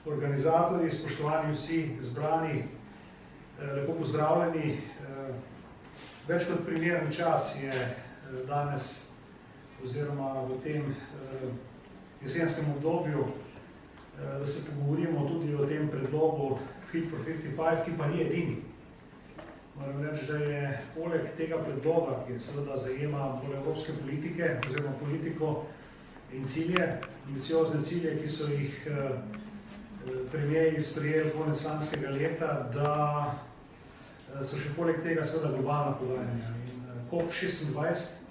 organizatorji, spoštovani vsi zbrani, lepo pozdravljeni. Več kot primeren čas je danes oziroma v tem jesenskem obdobju, da se pogovorimo tudi o tem predlogu Fit for 55, ki pa ni edini. Moram reči, da je poleg tega predloga, ki seveda zajema bolj evropske politike oziroma politiko in cilje, ambiciozne cilje, ki so jih premierji sprejeli konec lanskega leta, da so še poleg tega seveda globalna pogajanja. COP26,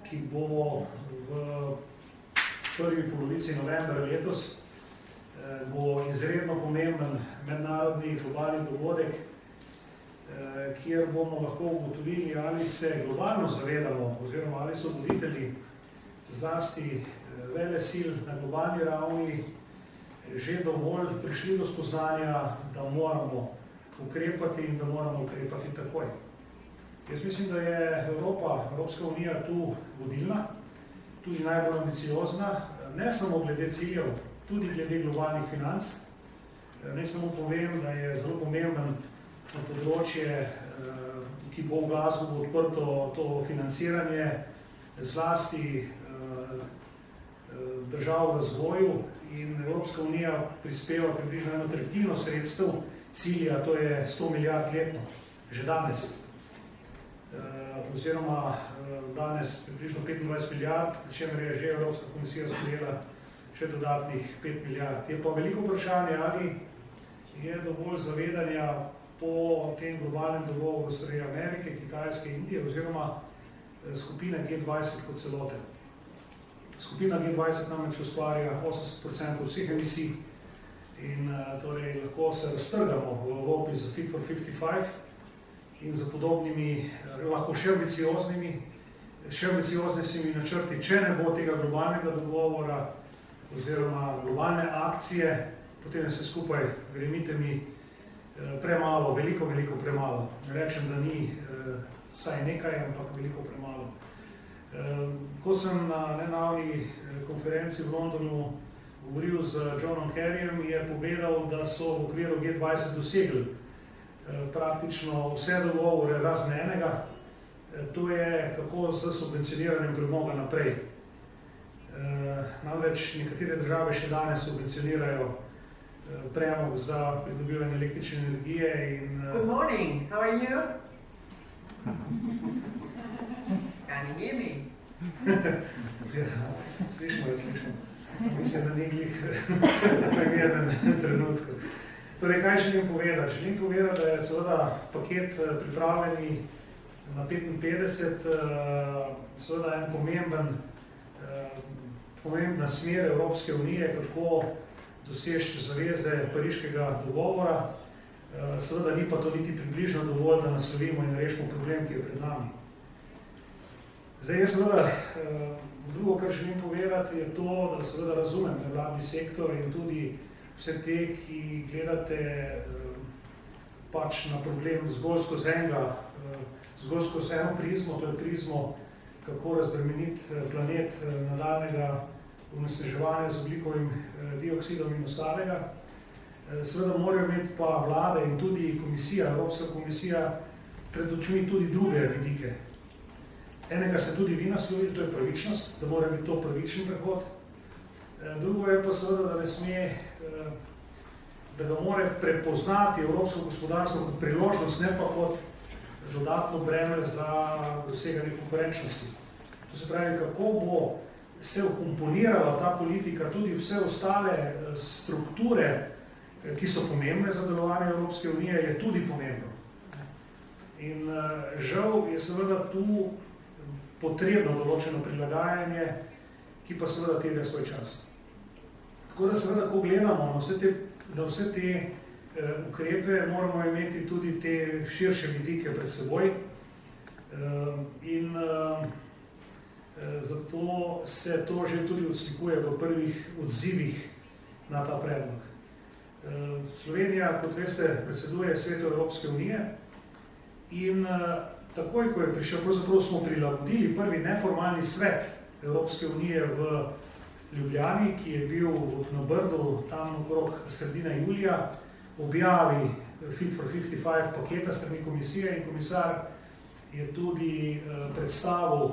ki bo v prvi polovici novembra letos, bo izredno pomemben mednarodni globalni dogodek, kjer bomo lahko ugotovili, ali se globalno zavedamo oziroma ali so voditelji zlasti velesil na globalni ravni že dovolj prišli do spoznanja, da moramo ukrepati in da moramo ukrepati takoj. Jaz mislim, da je Evropska unija tu vodilna, tudi najbolj ambiciozna, ne samo glede ciljev, tudi glede globalnih financ. Ne samo povem, da je zelo pomemben na področje, ki bo v Glasgowu odprto to financiranje zlasti držav v razvoju in Evropska unija prispeva približno 1/3 sredstev cilja, to je 100 milijard letno, že danes. Oziroma danes približno 25 milijard, pri čemer je že Evropska komisija sprejela še dodatnih 5 milijard. Je pa veliko vprašanje, ali je dovolj zavedanja po tem globalnem dogovoru sredi Amerike, Kitajske, Indije oziroma skupine G20 kot celote. Skupina G20 namreč ustvarja 80% vseh emisij in torej lahko se raztrgamo v Evropi za Fit for 55 in za podobnimi, lahko še ambicioznejšimi načrti, če ne bo tega globalnega dogovora oziroma globalne akcije, potem je vse skupaj, verjemite mi, premalo, veliko premalo. Ne rečem, da ni vsaj nekaj, ampak veliko premalo. Ko sem na nedavni konferenci v Londonu govoril z Johnom Kerryjem, je povedal, da so v okviru G20 dosegli praktično vse dogovore razen enega, to je kako s subvencioniranjem premoga naprej. Namreč nekatere države še danes subvencionirajo premog za pridobivanje električne energije in... Good morning, how are you? Can you hear me? Slišimo. Mislim, da ni glih primernem trenutku. Torej, kaj želim povedati? Želim povedati, da je seveda paket pripravljeni na 55, seveda en pomembna smer Evropske unije, kako doseči zaveze pariškega dogovora. Seveda ni pa to niti približno dovolj, da naslovimo in rešimo problem, ki je pred nami. Zdaj, jaz seveda, drugo, kar želim povedati, je to, da seveda razumem nevladni sektor in tudi vse te, ki gledate pač na problem zgolj skozi eno prizmo, to je prizmo, kako razbremeniti planet nadaljnjega onesnaževanja z ogljikovim dioksidom in ostalega. Seveda morajo imeti pa vlade in tudi komisija, Evropska komisija, pred očmi tudi druge vidike. Enega se tudi vi naslovili, to je pravičnost, da mora biti to pravičen prehod. Drugo je pa seveda, da ne sme, da ga mora prepoznati evropsko gospodarstvo kot priložnost, ne pa kot dodatno breme za doseganje konkurenčnosti. To se pravi, kako bo se ukomponirala ta politika, tudi vse ostale strukture, ki so pomembne za delovanje Evropske unije, je tudi pomembno. In žal je seveda tu potrebno določeno prilagajanje, ki pa seveda terja svoj čas. Tako da seveda, ko gledamo na vse te ukrepe, moramo imeti tudi te širše vidike pred seboj in zato se to že tudi odslikuje v prvih odzivih na ta predlog. Slovenija, kot veste, predseduje Svetu Evropske unije in takoj, ko je prišel, pravzaprav smo prilagodili prvi neformalni svet Evropske unije v Ljubljani, ki je bil na Brdu tam okrog sredine julija, objavi Fit for 55 paketa strani komisije in komisar je tudi predstavil,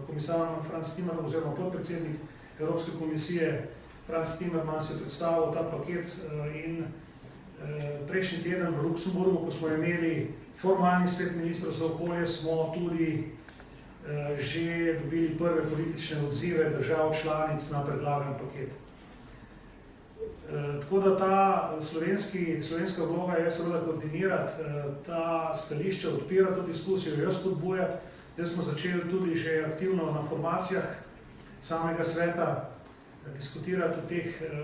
komisar Franz Timmermans oziroma podpredsednik Evropske komisije Franz Timmermans je predstavil ta paket in prejšnji teden v Luksemburgu, ko smo imeli formalni svet ministrov za okolje, smo tudi že dobili prve politične odzive držav članic na predlagan paket. Tako da ta slovenska vloga je seveda koordinirati ta stališča, odpirati to diskusijo, jo spodbujati. Zdaj smo začeli tudi že aktivno na formacijah samega sveta diskutirati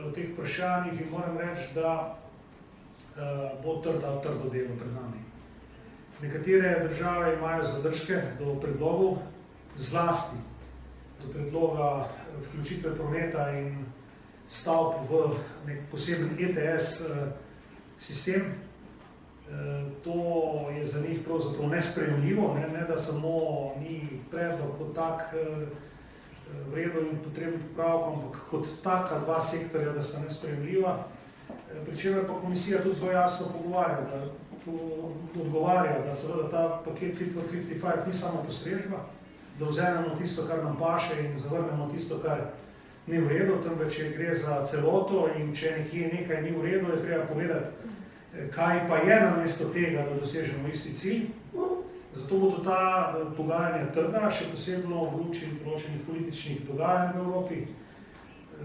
o teh vprašanjih in moram reči, da bo trdo delo pred nami. Nekatere države imajo zadržke do predlogov, zlasti do predloga vključitve prometa in stavb v nek poseben ETS sistem. To je za njih pravzaprav nesprejemljivo, ne da samo ni predlog kot tak vredo in potrebno popravko, ampak kot taka dva sektorja, da sta nesprejemljiva. Pričemer pa komisija tudi zelo jasno odgovarja, da seveda ta paket Fit for 55 ni samo postrežba, da vzamemo tisto, kar nam paše in zavrnemo tisto, kar ni v redu, temveč gre za celoto in če nekje nekaj ni v redu, je treba povedati, kaj pa je namesto tega, da dosežemo isti cilj. Zato bodo ta pogajanja trda, še posebno v luči določenih političnih dogajanj v Evropi.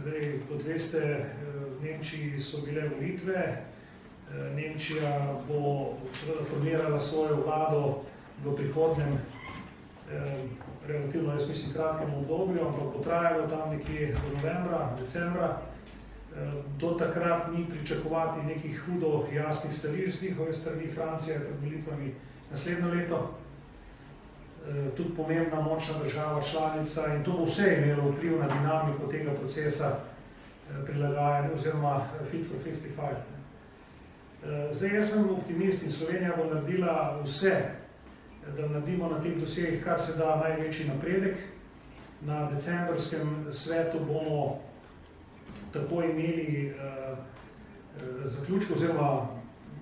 Zdaj, kot veste, v Nemčiji so bile volitve, Nemčija bo formirala svojo vlado v prihodnem, relativno, jaz mislim, kratkem obdobju, ampak bo trajalo tam nekje do novembra, decembra. Do takrat ni pričakovati nekih hudo jasnih stališč z njihove strani. Francija je pred volitvami naslednjo leto, tudi pomembna močna država članica in to bo vse imelo vpliv na dinamiko tega procesa prilagajanja oziroma Fit for 55. Zdaj, jaz sem optimist in Slovenija bo naredila vse, da naredimo na teh dosegih kar se da največji napredek. Na decembrskem svetu bomo tako imeli zaključke oziroma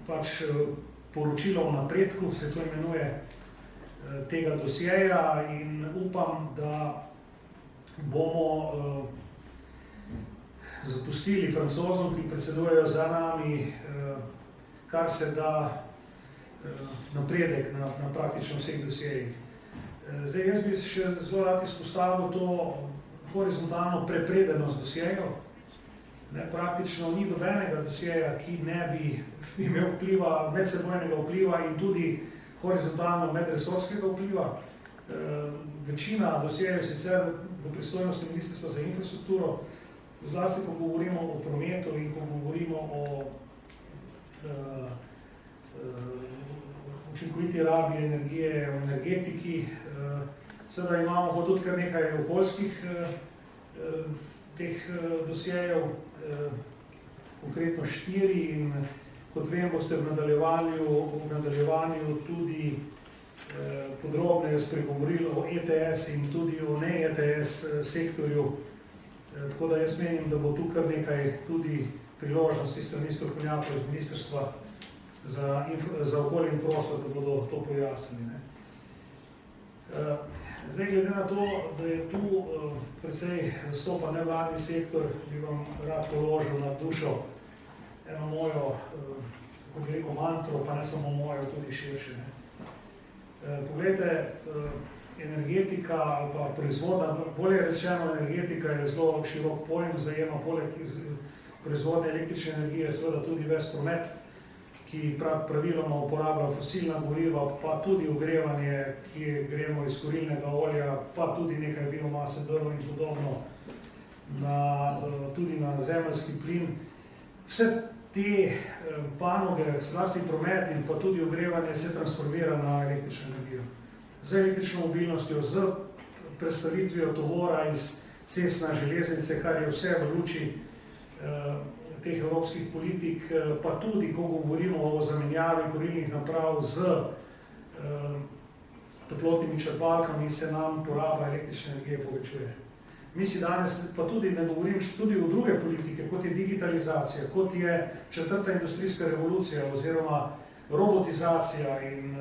pač poročilo o napredku, se to imenuje, tega dosjeja in upam, da bomo zapustili Francozom, ki predsedujejo za nami, kar se da napredek na praktično vseh dosjejih. Zdaj, jaz bi še zelo rad izpostavil to horizontalno prepredenost dosjejev. Praktično ni dobenega dosjeja, ki ne bi imel vpliva, medsebojnega vpliva in tudi horizontalno medresorskega vpliva. Večina dosjejev sicer v pristojnosti Ministrstva za infrastrukturo, zlasti ko govorimo o prometu in ko govorimo o učinkoviti rabi energije, o energetiki. Seveda imamo pa tudi kar nekaj okoljskih teh dosjejev, konkretno 4 in kot vem, boste v nadaljevanju tudi podrobneje spregovorili o ETS in tudi o ne-ETS sektorju. Tako da jaz menim, da bo tu kar nekaj tudi priložnosti strani strokovnjakov iz Ministrstva za okolje in prostor, da bodo to pojasnili. Zdaj, glede na to, da je tu precej zastopan nevladni sektor, bi vam rad položil na dušo eno mojo, kako bi rekel, mantro, pa ne samo mojo, tudi širše. Poglejte, energetika ali pa proizvodna, bolje rečeno energetika je zelo širok pojem, zajema poleg proizvodne električne energije, seveda tudi ves promet, ki praviloma uporablja fosilna goriva, pa tudi ogrevanje, ki gremo iz kurilnega olja, pa tudi nekaj biomase, drva in podobno, tudi na zemeljski plin. Vse te panoge, zlasti promet in pa tudi ogrevanje se transformira na električno energijo. Z električno mobilnostjo, z prestavitvijo tovora iz cest na železnice, kar je vse v luči teh evropskih politik, pa tudi, ko govorimo o zamenjavi kurilnih naprav z toplotnimi črpalkami, se nam poraba električne energije povečuje. Mi si danes, pa tudi ne govorim tudi o druge politike, kot je digitalizacija, kot je četrta industrijska revolucija oziroma robotizacija in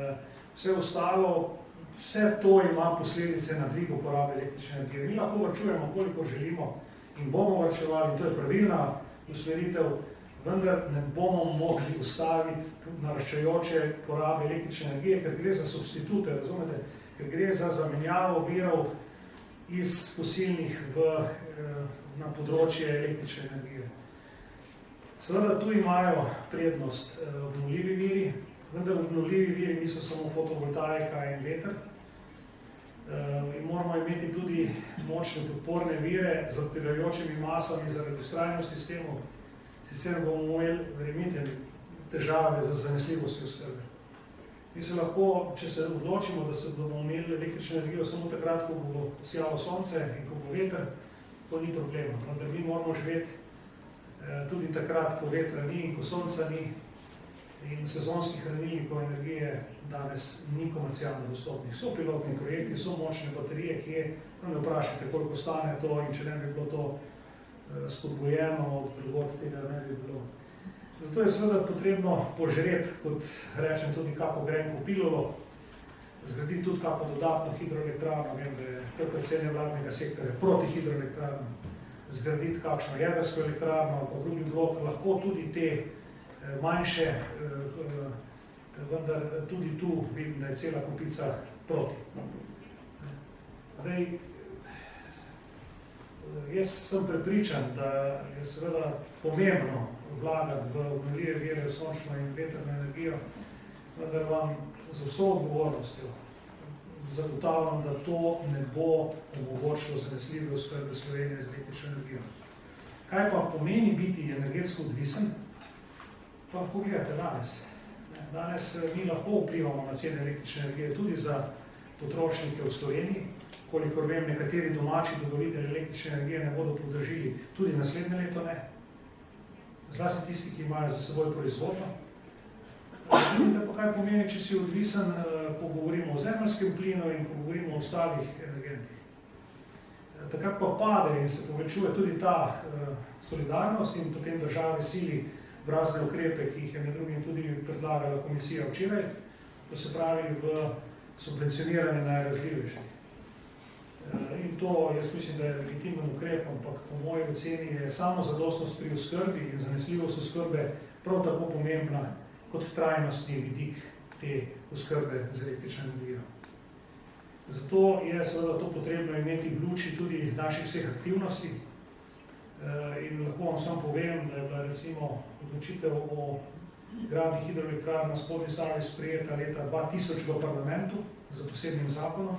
vse ostalo, vse to ima posledice na dvig uporabe električne energije. Mi lahko varčujemo, koliko želimo in bomo varčevali, to je pravilna usmeritev, vendar ne bomo mogli ustaviti naraščajoče porabe električne energije, ker gre za substitute, razumete, ker gre za zamenjavo virov iz fosilnih na področje električne energije. Seveda tu imajo prednost obnovljivi viri, vendar obnovljivi viri niso samo fotovoltaika in veter. In moramo imeti tudi močne podporne vire z odpirajočimi masami zaradi vztrajnosti sistemov. Sicer bomo imeli, verjemite, težave za zanesljivostjo oskrbe. Mi se lahko, če se odločimo, da se bomo imeli električno energijo samo takrat, ko bo sijalo sonce in ko bo veter, to ni problema. Da mi moramo živeti tudi takrat, ko vetra ni in ko sonca ni in sezonskih hranilnikov energije danes ni komercialno dostopnih. So pilotni projekti, so močne baterije, ki je, ne vprašajte, koliko stane to in če ne bi bilo to spodbojeno od drugod, tega ne bi bilo. Zato je seveda potrebno požreti, kot rečem, tudi kako grenko pilolo, zgraditi tudi kako dodatno hidroelektrarno, vem, da je precej nevladnega sektorja proti hidroelektrarno, zgraditi kakšno jedrsko elektrarno, pa drugi blok, lahko tudi te manjše, vendar tudi tu vidim, da je cela kupica proti. Zdaj, jaz sem prepričan, da je seveda pomembno vlagati v obnovljive vire, sončno in vetrno energijo, vendar vam z vso odgovornostjo zagotavljam, da to ne bo omogočilo zanesljive oskrbe Slovenije z električno energijo. Kaj pa pomeni biti energetsko odvisen? Pa lahko gledate danes. Danes mi lahko vplivamo na cene električne energije tudi za potrošnike v Sloveniji. Kolikor vem, nekateri domači dobavitelji električne energije ne bodo podražili, tudi naslednje leto ne. Zlasti tisti, ki imajo za seboj proizvodno. Vidite pa, kaj pomeni, če si odvisen, ko govorimo o zemeljskem plinu in ko govorimo o ostalih energentih. Takrat pa pade in se povečuje tudi ta solidarnost in potem države sili v razne ukrepe, ki jih je med drugim tudi predlagala komisija včeraj, to se pravi v subvencioniranje najrazljivejših. In to, jaz mislim, da je legitimen ukrep, ampak po moji oceni je samozadostnost pri oskrbi in zanesljivost oskrbe prav tako pomembna kot trajnostni vidik te oskrbe z električno energijo. Zato je seveda to potrebno imeti v luči tudi naših vseh aktivnosti. In lahko vam samo povem, da je bila recimo odločitev o gradnji hidroelektrarn na Spodnji Savi sprejeta leta 2000 v parlamentu z posebnim zakonom.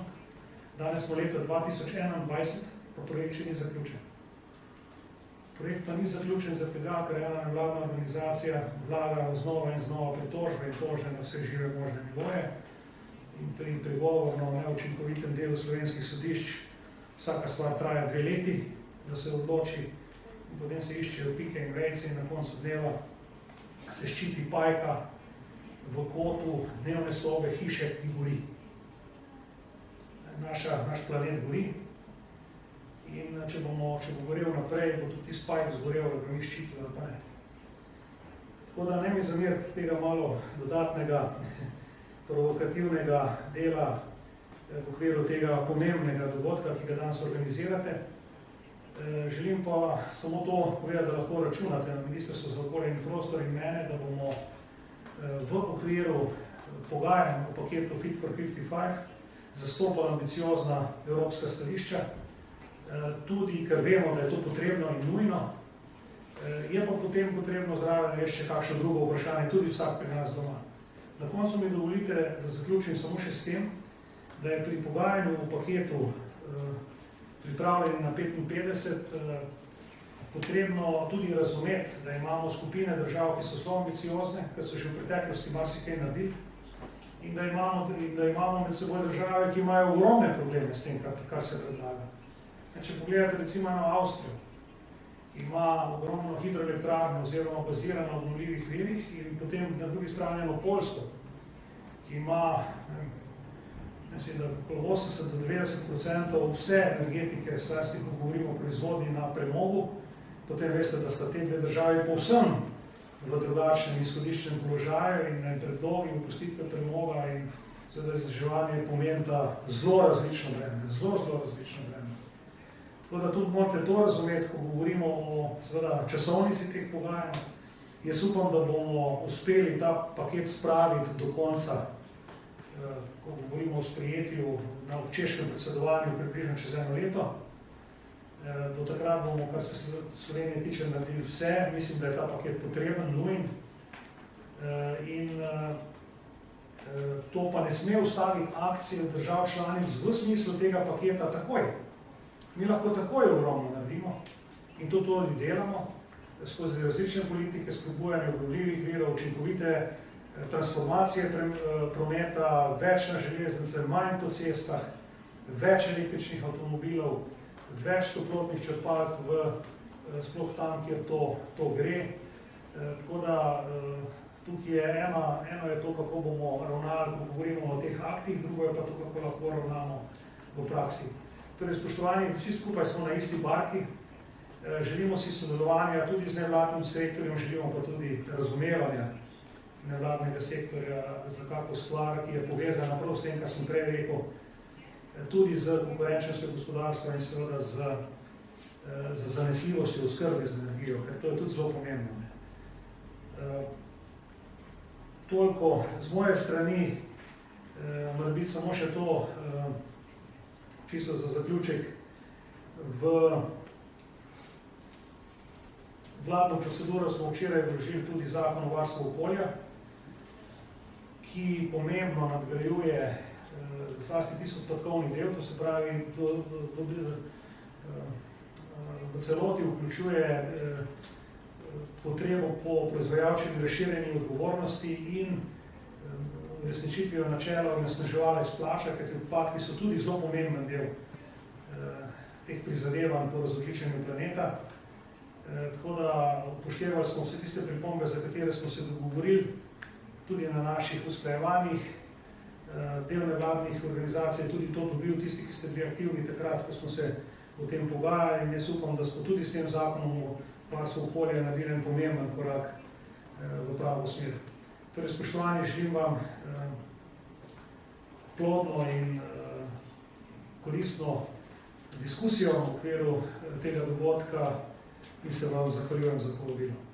Danes smo leta 2021, pa projekt še ni zaključen. Projekt pa ni zaključen zaradi tega, ker ena nevladna organizacija vlaga znova in znova pritožbe in tožbe na vse žive možne nivoje. In pri pregovorno neučinkovitem delu slovenskih sodišč vsaka stvar traja 2 leti, da se odloči, in potem se iščejo pike in vejce in na koncu dneva se ščiti pajka v kotu dnevne sobe hiše, ki gori. Naš planet gori in če bo gorel naprej, bo tudi tisti pajk zgorel, da ga mi ščitila, pa ne. Tako da ne mi zameriti tega malo dodatnega provokativnega dela v okviru tega pomembnega dogodka, ki ga danes organizirate. Želim pa samo to povedati, da lahko računate na Ministrstvo za okolje in prostor in mene, da bomo v okviru pogajanj o paketu Fit for 55 zastopala ambiciozna evropska stališča, tudi ker vemo, da je to potrebno in nujno. Je pa potem potrebno zraven še kakšno drugo vprašanje, tudi vsak pri nas doma. Na koncu mi dovolite, da zaključim samo še s tem, da je pri pogajanju v paketu pripravljeni na 55 potrebno tudi razumeti, da imamo skupine držav, ki so zelo ambiciozne, ker so že v preteklosti marsikaj naredili, in da imamo med seboj države, ki imajo ogromne probleme s tem, kar se predlaga. Če pogledate recimo na Avstrijo, ki ima ogromno hidroelektrarno oziroma bazira na obnovljivih virih, in potem na drugi strani eno Poljsko, ki ima mislim, da okoli 80 do 90% vse energetike, stvarsti, ko govorimo o proizvodnji na premogu, potem veste, da sta te dve državi povsem v drugačnem izhodiščnem položaju in predlogi opustitve premoga in seveda izdrževanje pomenta zelo različno breme, zelo različno breme. Tako da tudi morate to razumeti, ko govorimo o seveda časovnici teh pogajanj. Jaz upam, da bomo uspeli ta paket spraviti do konca, ko govorimo o sprejetju na češkem predsedovanju približno čez 1 leto. Do takrat bomo, kar se Slovenije tiče, naredili vse. Mislim, da je ta paket potreben, nujen. In to pa ne sme ustaviti akcije držav članic v smislu tega paketa takoj. Mi lahko takoj ogromno naredimo in to tudi delamo skozi različne politike, spodbujanje obnovljivih virov, učinkovite transformacije prometa, več na železnice, manj po cestah, več električnih avtomobilov, več toplotnih črpalk sploh tam, kjer to gre. Tako da tukaj je eno je to, kako bomo ravnali, ko govorimo o teh aktih, drugo je pa to, kako lahko ravnamo v praksi. Torej, spoštovani, vsi skupaj smo na isti barki, želimo si sodelovanja tudi z nevladnim sektorjem, želimo pa tudi razumevanja nevladnega sektorja za kako stvar, ki je povezana prav s tem, kar sem prej rekel, tudi z konkurenčnostjo gospodarstva in seveda z zanesljivostjo oskrbe z energijo, ker to je tudi zelo pomembno. Toliko z moje strani, mora biti samo še to, čisto za zaključek, v vladno proceduro smo včeraj vložili tudi zakon o varstvu okolja, ki pomembno nadgrajuje zlasti tisti odpadkovni del, to se pravi, v celoti vključuje potrebo po proizvajalčevi razširjeni odgovornosti in uresničitvijo načela onesnaževalec plača, kajti odpadki so tudi zelo pomemben del teh prizadevanj po razogljičenju planeta. Tako da upoštevali smo vse tiste pripombe, za katere smo se dogovorili, tudi na naših usklajevanjih. Del nevladnih organizacij je tudi to dobil, tisti, ki ste bili aktivni takrat, ko smo se o tem pogajali, in jaz upam, da smo tudi s tem zakonom o varstvu okolja naredili en pomemben korak v pravo smer. Torej, spoštovani, želim vam plodno in koristno diskusijo v okviru tega dogodka in se vam zahvaljujem za povabilo.